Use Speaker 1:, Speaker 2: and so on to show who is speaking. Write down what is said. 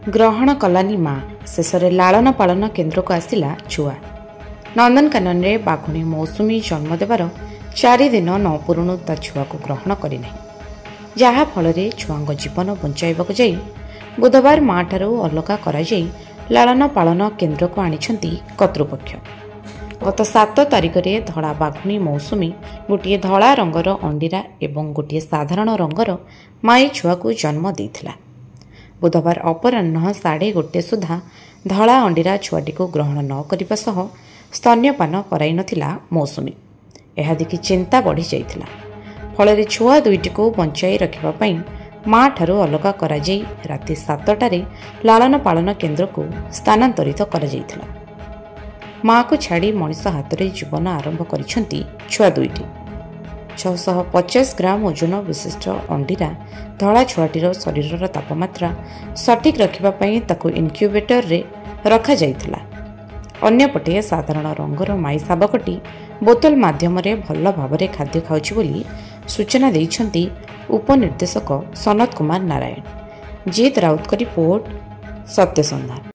Speaker 1: ग्रहण कलानी माँ शेष में लालन पालन केन्द्र को आसला छुआ। नंदनकानन में बाघुणी मौसुमी जन्म देवार 4 दिन न पूरण ता छुआ को ग्रहण करना जहाँफल छुआ जीवन बचाइबाक जाई बुधवार माँ ठारू अलगा करा लालन पालन केन्द्र को आनिछंती कर्तृपक्ष। गत 7 तारिख में धड़ा बाघुणी मौसुमी गोटे धला रंगर अंडीरा एवं गोटे साधारण रंगर माई छुआ को जन्म देइथिला। बुधवार अपराह्न 1:30 सुधा धला अंडीरा छुआटी को ग्रहण न करने सह स्तन्यपान कराई नथिला मौसुमी। यह देखि चिंता बढ़ी जाइथिला। फल छुआ दुईटी को बंचाई रखिबा माँ ठारू अलगा करा जाई राति 7टारे लालन पालन केन्द्र को स्थानांतरित करा जाइथिला। माँ को छाड़ी मनीष हाथ में जीवन आरंभ करिसेंती छुआ दुईटी। 650 ग्राम ओजन विशिष्ट अंडीरा धला छुआटीर शरीर तापमात्रा सठिक रखिबापई ताकु इनक्यूबेटर रे रखा जाइथिला। अन्यपटे साधारण रंगर माई शाबकटी बोतल माध्यम भल भाव खाद्य खाउछि बोली सूचना दैछंती उपनिर्देशक सनत कुमार नारायण। जीत राउत रिपोर्ट सत्य संधान।